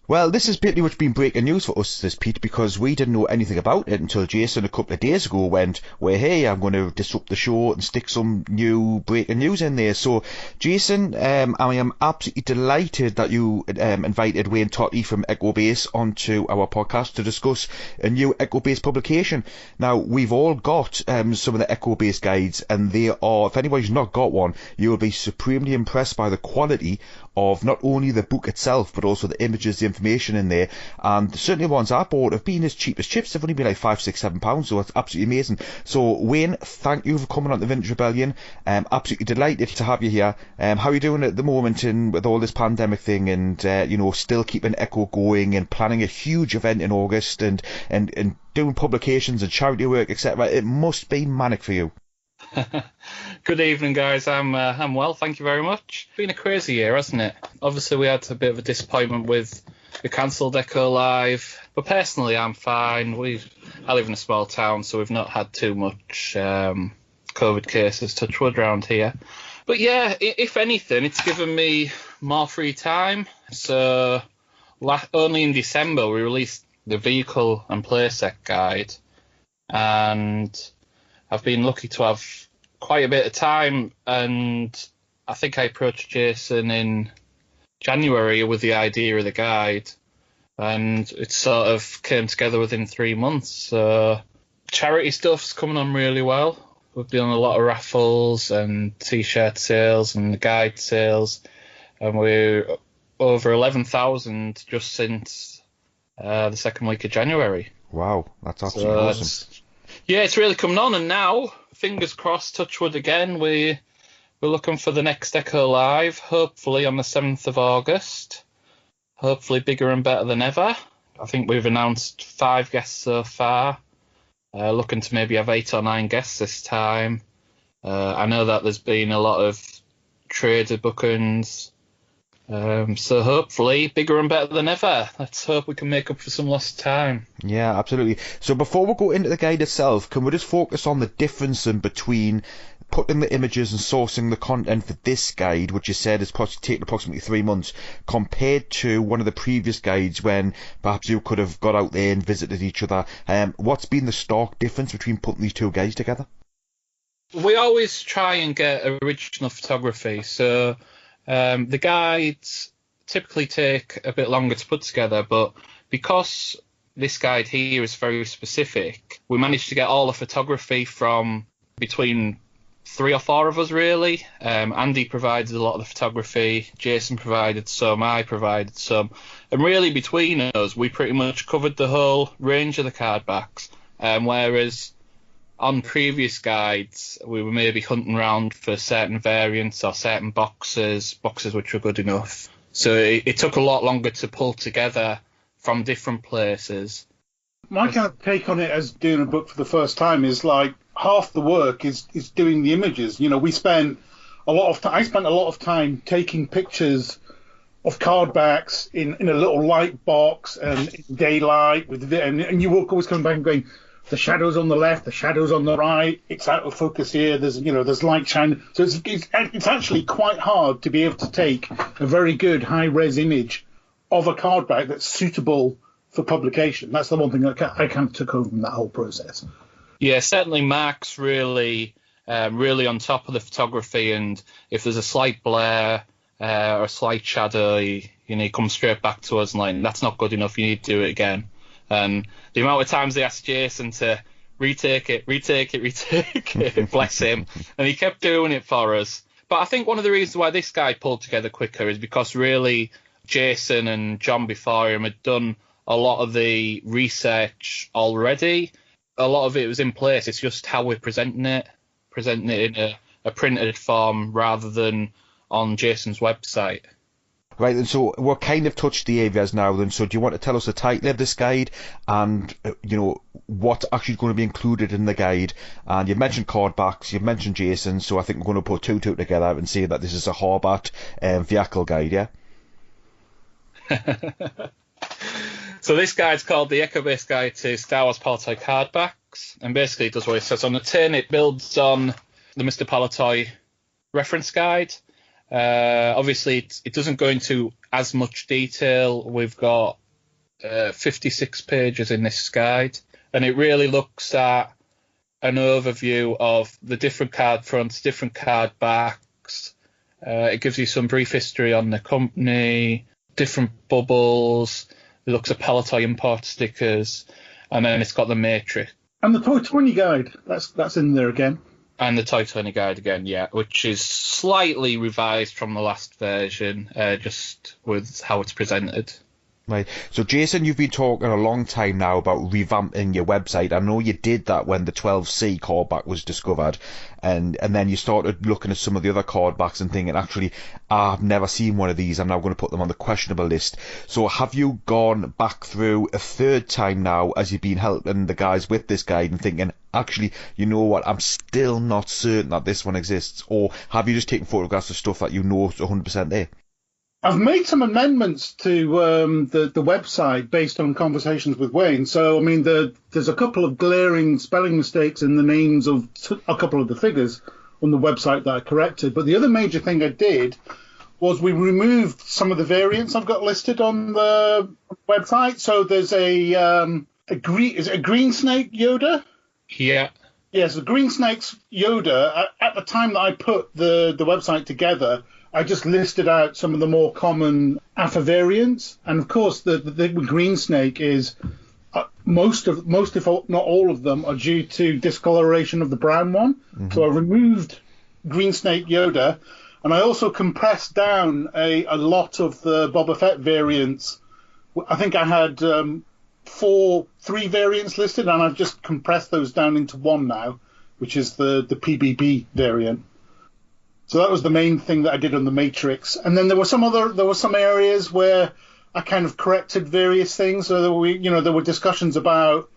Well, this has pretty much been breaking news for us, this Pete, because we didn't know anything about it until Jason a couple of days ago went, well, hey, I'm going to disrupt the show and stick some new breaking news in there. So, Jason, I am absolutely delighted that you invited Wayne Totty from Ecobase onto our podcast to discuss a new Ecobase publication. Now, we've all got some of the Ecobase guides, and they are, if anybody's not got one, you'll be supremely impressed by the quality of not only the book itself, but also the images, the information in there. And certainly the ones I bought have been as cheap as chips. They've only been like £5, £6, £7, so it's absolutely amazing. So Wayne, thank you for coming on the Vintage Rebellion. Absolutely delighted to have you here. How are you doing at the moment with all this pandemic thing, and still keeping Echo going and planning a huge event in August and doing publications and charity work, etc. It must be manic for you. Good evening, guys. I'm well, thank you very much. It's been a crazy year, hasn't it? Obviously, we had a bit of a disappointment with the cancelled Echo Live, but personally, I'm fine. I live in a small town, so we've not had too much COVID cases, touch wood, around here. But yeah, if anything, it's given me more free time. So only in December we released the vehicle and playset guide, and I've been lucky to have quite a bit of time, and I think I approached Jason in January with the idea of the guide, and it sort of came together within 3 months. So charity stuff's coming on really well. We've done a lot of raffles and t-shirt sales and guide sales, and we're over 11,000 just since the second week of January. Wow, that's absolutely awesome. Yeah, it's really coming on, and now, fingers crossed, touch wood again, we're looking for the next Echo Live, hopefully on the 7th of August. Hopefully bigger and better than ever. I think we've announced 5 guests so far. Looking to maybe have 8 or 9 guests this time. I know that there's been a lot of trader bookings. So hopefully bigger and better than ever. Let's hope we can make up for some lost time. Yeah, absolutely. So before we go into the guide itself, can we just focus on the difference in between putting the images and sourcing the content for this guide, which you said has taken approximately 3 months, compared to one of the previous guides when perhaps you could have got out there and visited each other? What's been the stark difference between putting these two guides together? We always try and get original photography, so the guides typically take a bit longer to put together, but because this guide here is very specific, we managed to get all the photography from between 3 or 4 of us, really. Andy provided a lot of the photography, Jason provided some, I provided some, and really between us we pretty much covered the whole range of the cardbacks, whereas on previous guides we were maybe hunting around for certain variants or certain boxes which were good enough. So it took a lot longer to pull together from different places. My kind of take on it as doing a book for the first time is like half the work is doing the images. We spent a lot of time. I spent a lot of time taking pictures of cardbacks in a little light box and in daylight and you walk always coming back and going, the shadows on the left, the shadows on the right, it's out of focus here, there's light shine. So it's actually quite hard to be able to take a very good high-res image of a cardback that's suitable for publication. That's the one thing that I kind of took home from that whole process. Yeah, certainly Mark's really on top of the photography, and if there's a slight blur or a slight shadow, he comes straight back to us and like, that's not good enough, you need to do it again. And the amount of times they asked Jason to retake it, bless him, and he kept doing it for us. But I think one of the reasons why this guy pulled together quicker is because really Jason and John before him had done a lot of the research already. A lot of it was in place. It's just how we're presenting it in a printed form rather than on Jason's website. Right, and so we're kind of touched the areas now then, so do you want to tell us the title of this guide and, what's actually going to be included in the guide? And you've mentioned Cardbacks, you've mentioned Jason, so I think we're going to put two together and say that this is a Hobart vehicle guide, yeah? So this guide's called the Ecobase Guide to Star Wars Palitoy Cardbacks, and basically it does what it says on the tin. It builds on the Mr. Palitoy reference guide, Obviously, it doesn't go into as much detail. We've got 56 pages in this guide, and it really looks at an overview of the different card fronts, different card backs. It gives you some brief history on the company, different bubbles. It looks at Palitoy import stickers, and then it's got the matrix. And the Toy 20 guide, that's in there again. And the Toy 20 guide again, yeah, which is slightly revised from the last version, just with how it's presented. Right. So, Jason, you've been talking a long time now about revamping your website. I know you did that when the 12C cardback was discovered, and then you started looking at some of the other cardbacks and thinking, actually, I've never seen one of these. I'm now going to put them on the questionable list. So, have you gone back through a third time now as you've been helping the guys with this guide and thinking, actually, you know what, I'm still not certain that this one exists? Or have you just taken photographs of stuff that you know is 100% there? I've made some amendments to the website based on conversations with Wayne. So, I mean, there's a couple of glaring spelling mistakes in the names of a couple of the figures on the website that I corrected. But the other major thing I did was we removed some of the variants I've got listed on the website. So there's a green snake Yoda? Yeah. Yes, the green snake's Yoda. At the time that I put the website together, I just listed out some of the more common AFA variants, and of course the green snake is most if not all of them are due to discoloration of the brown one. Mm-hmm. So I removed green snake Yoda, and I also compressed down a lot of the Boba Fett variants. I think I had 3 variants listed, and I've just compressed those down into one now, which is the PBB variant. So that was the main thing that I did on the Matrix. And then there were some areas where I kind of corrected various things. So there were discussions about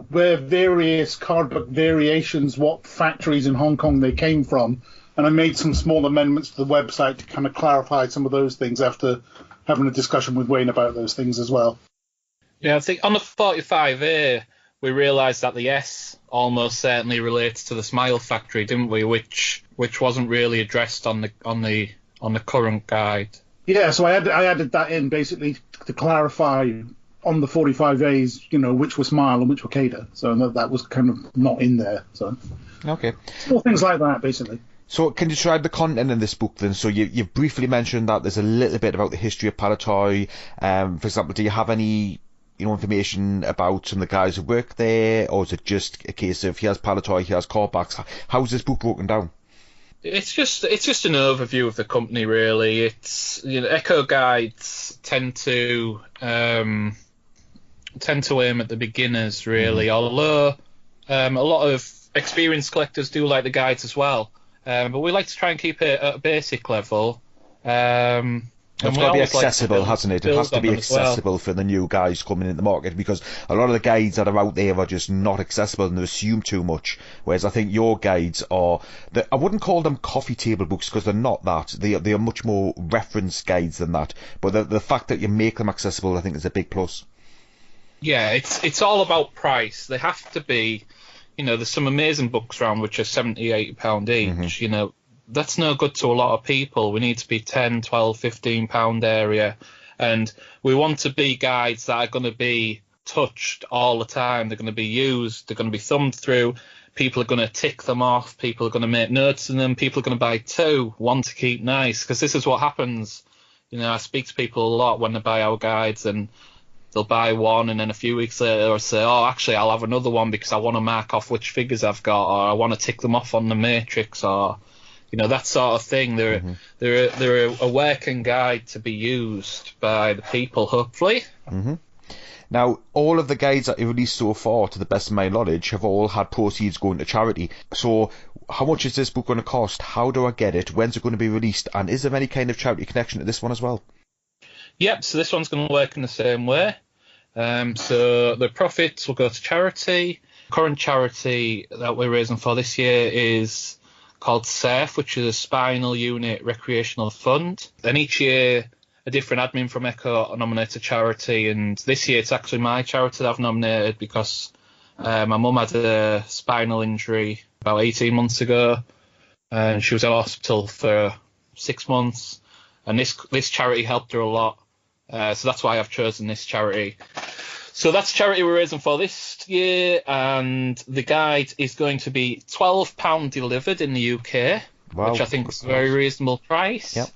where various cardbook variations, what factories in Hong Kong they came from. And I made some small amendments to the website to kind of clarify some of those things after having a discussion with Wayne about those things as well. Yeah, I think on the 45A, we realised that the S almost certainly relates to the Smile Factory, didn't we? Which wasn't really addressed on the current guide. Yeah, so I added that in basically to clarify on the 45As, which were Smile and which were Cada. So that was kind of not in there. So okay, small things like that, basically. So can you describe the content in this book then? So you've briefly mentioned that there's a little bit about the history of Palitoy. For example, do you have any information about some of the guys who work there, or is it just a case of he has Palitoy, he has cardbacks? How's this book broken down? It's just an overview of the company, really. It's Echo guides tend to aim at the beginners, really. Mm-hmm. Although a lot of experienced collectors do like the guides as well, but we like to try and keep it at a basic level. It's got to be accessible, hasn't it? It has to be accessible for the new guys coming in the market, because a lot of the guides that are out there are just not accessible and they assume too much. Whereas I think your guides I wouldn't call them coffee table books, because they're not that. They are much more reference guides than that. But the fact that you make them accessible, I think, is a big plus. Yeah, it's all about price. They have to be, there's some amazing books around which are £70, £80 each, mm-hmm. That's no good to a lot of people. We need to be £10, £12, £15 area. And we want to be guides that are going to be touched all the time. They're going to be used. They're going to be thumbed through. People are going to tick them off. People are going to make notes in them. People are going to buy 2, one to keep nice. Because this is what happens. I speak to people a lot when they buy our guides, and they'll buy one, and then a few weeks later they'll say, oh, actually, I'll have another one because I want to mark off which figures I've got, or I want to tick them off on the Matrix, or that sort of thing. They're a working guide to be used by the people, hopefully. Mm-hmm. Now, all of the guides that you've released so far, to the best of my knowledge, have all had proceeds going to charity. So how much is this book going to cost? How do I get it? When's it going to be released? And is there any kind of charity connection to this one as well? Yep, so this one's going to work in the same way. So the profits will go to charity. Current charity that we're raising for this year is called SAFE, which is a Spinal Unit Recreational Fund. And each year, a different admin from Echo nominates a charity. And this year, it's actually my charity that I've nominated, because my mum had a spinal injury about 18 months ago. and she was in hospital for 6 months, and this charity helped her a lot. So that's why I've chosen this charity. So that's the charity we're raising for this year, and the guide is going to be £12 delivered in the UK, which I think is a very reasonable price. Yep.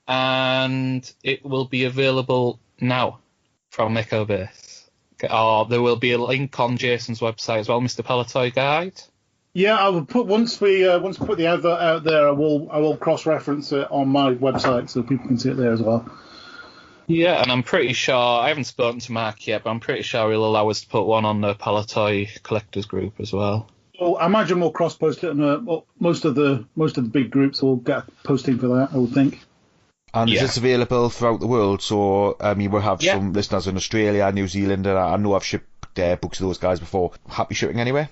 And it will be available now from Echo Base. Or there will be a link on Jason's website as well, Mr. Palitoy Guide. Yeah, I will put once we put the advert out there, I will cross-reference it on my website so people can see it there as well. Yeah, and I'm pretty sure, I haven't spoken to Mark yet, but I'm pretty sure he'll allow us to put one on the Palitoy Collectors group as well. Well, I imagine we'll cross-post it, and most of the big groups will get posting for that, I would think. And is this available throughout the world? So, I mean, we'll have some listeners in Australia, New Zealand, and I know I've shipped books to those guys before. Happy shipping anywhere?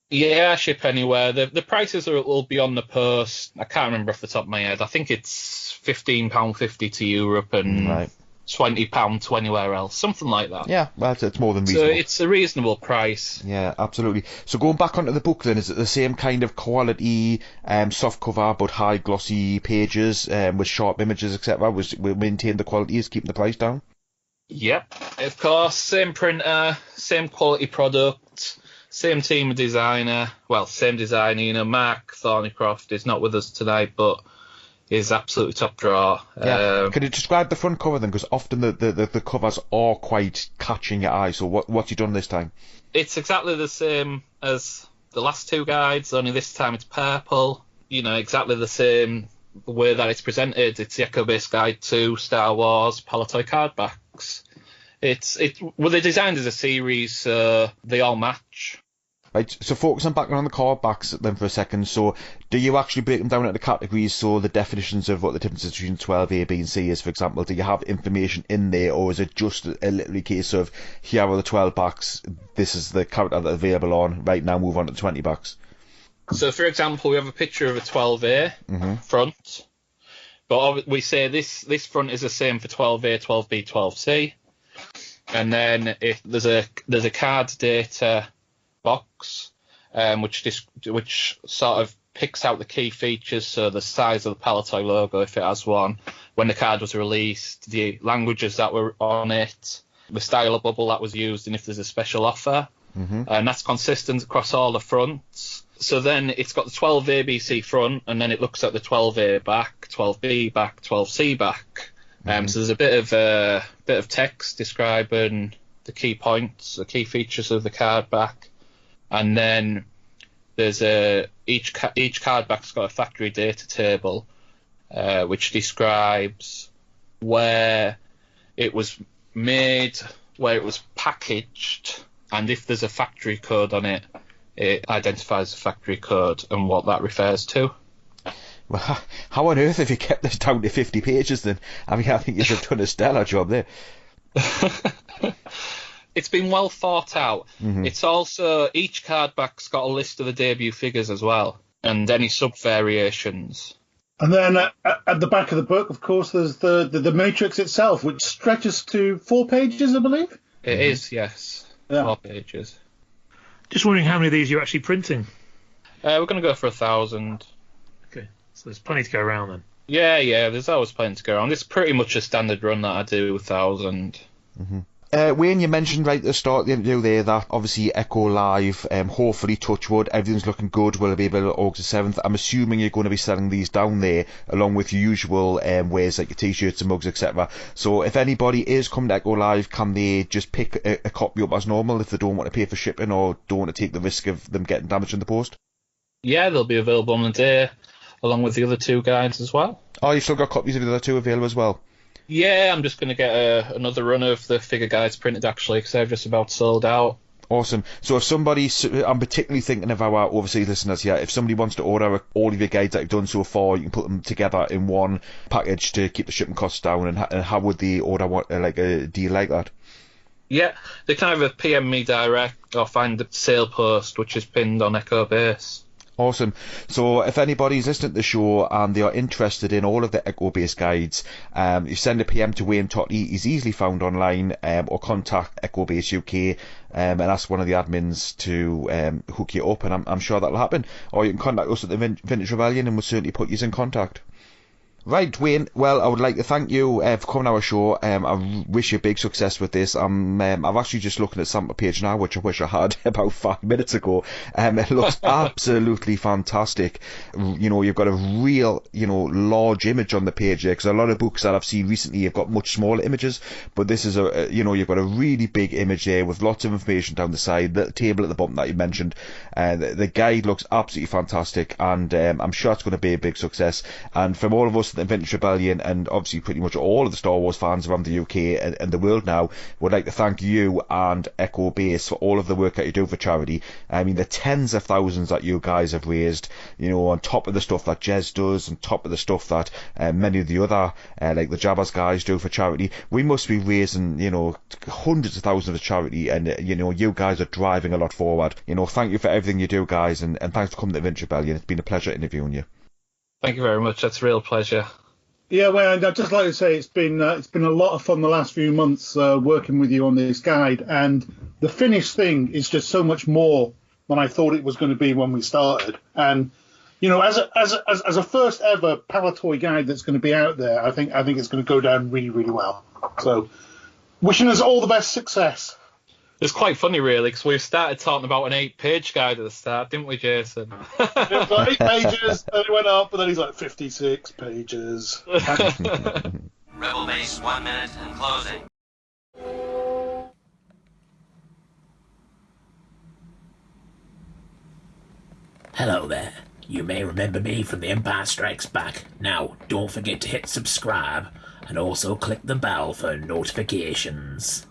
Yeah, ship anywhere. The prices will be on the post. I can't remember off the top of my head. I think it's £15.50 to Europe and £20 to anywhere else, something like that. Yeah, well, it's more than reasonable. So it's a reasonable price. Yeah, absolutely. So going back onto the book then, is it the same kind of quality soft cover but high glossy pages with sharp images, etc.? We maintain the quality is keeping the price down? Yep, of course. Same printer, same quality product, same team of designer. Well, same designer. You know, Mark Thornycroft is not with us tonight, but is absolutely top drawer. Yeah. Can you describe the front cover then? Because often the covers are quite catching your eye. So what's you done this time? It's exactly the same as the last two guides, only this time it's purple. You know, exactly the same way that it's presented. It's the Echo Base Guide to Star Wars Palitoy Cardbacks. Well, they're designed as a series, so they all match. Right, so focusing back on the cardbacks then for a second, so do you actually break them down into categories, so the definitions of what the difference between 12A, B and C is, for example? Do you have information in there, or is it just a literally case of, here are the 12 backs, this is the character that's available on, right now move on to the 20 backs? So, for example, we have a picture of a 12A front, but we say this front is the same for 12A, 12B, 12C, and then there's a card data box, which sort of picks out the key features, so the size of the Palitoy logo if it has one, when the card was released, the languages that were on it, the style of bubble that was used, and if there's a special offer, and that's consistent across all the fronts. So then it's got the 12 ABC front, and then it looks at the 12A back, 12B back, 12C back. So there's a bit of text describing the key points, the key features of the card back. And then there's each card back's got a factory data table, which describes where it was made, where it was packaged, and if there's a factory code on it, it identifies the factory code and what that refers to. Well, how on earth have you kept this down to 50 pages then? I mean, I think you've done a stellar job there. It's been well thought out. It's also, each cardback's got a list of the debut figures as well, and any sub-variations. And then at the back of the book, of course, there's the matrix itself, which stretches to 4 pages, I believe? It is, yes. Yeah. 4 pages. Just wondering how many of these you're actually printing. We're going to go for 1,000. Okay, so there's plenty to go around then. Yeah, there's always plenty to go around. It's pretty much a standard run that I do, 1,000. Wayne, you mentioned right at the start of the interview there that obviously Echo Live, hopefully touchwood, everything's looking good, will be available August 7th. I'm assuming you're going to be selling these down there along with your usual wares like your t-shirts and mugs, etc. So if anybody is coming to Echo Live, can they just pick a copy up as normal if they don't want to pay for shipping or don't want to take the risk of them getting damaged in the post? Yeah, they'll be available on the day along with the other 2 guides as well. Oh, you've still got copies of the other 2 available as well? Yeah, I'm just going to get another run of the figure guides printed, actually, because they're just about sold out. Awesome. So if somebody, I'm particularly thinking of our overseas listeners here, if somebody wants to order all of your guides that you've done so far, you can put them together in one package to keep the shipping costs down, and how would they order like a deal like that? Yeah, they can either PM me direct or find the sale post, which is pinned on Echo Base. Awesome. So if anybody's listening to the show and they are interested in all of the Echo-based guides, you send a PM to Wayne Totty. He's easily found online, or contact Echo-based UK and ask one of the admins to hook you up, and I'm sure that'll happen. Or you can contact us at the Vintage Rebellion and we'll certainly put you in contact. Right, Wayne, well, I would like to thank you for coming on our show. I wish you big success with this. I'm actually just looking at the sample page now, which I wish I had about 5 minutes ago. It looks absolutely fantastic. You know, you've got a real, large image on the page there, because a lot of books that I've seen recently have got much smaller images, but this is you've got a really big image there with lots of information down the side, the table at the bottom that you mentioned. The guide looks absolutely fantastic, and I'm sure it's going to be a big success. And from all of us the Vintage Rebellion, and obviously pretty much all of the Star Wars fans around the UK and the world now, would like to thank you and Echo Base for all of the work that you do for charity. I mean, the tens of thousands that you guys have raised, on top of the stuff that Jez does, on top of the stuff that many of the other, like the Jabbas guys do for charity. We must be raising, hundreds of thousands of charity, and, you guys are driving a lot forward. Thank you for everything you do, guys, and thanks for coming to the Vintage Rebellion. It's been a pleasure interviewing you. Thank you very much. That's a real pleasure. Yeah, well, I'd just like to say it's been a lot of fun the last few months working with you on this guide, and the finished thing is just so much more than I thought it was going to be when we started. And as a first ever Palitoy guide that's going to be out there, I think it's going to go down really, really well. So, wishing us all the best success. It's quite funny, really, because we started talking about an 8-page guide at the start, didn't we, Jason? It was like 8 pages, and it went up, but then he's like 56 pages. Rebel base 1 minute and closing. Hello there. You may remember me from The Empire Strikes Back. Now, don't forget to hit subscribe, and also click the bell for notifications.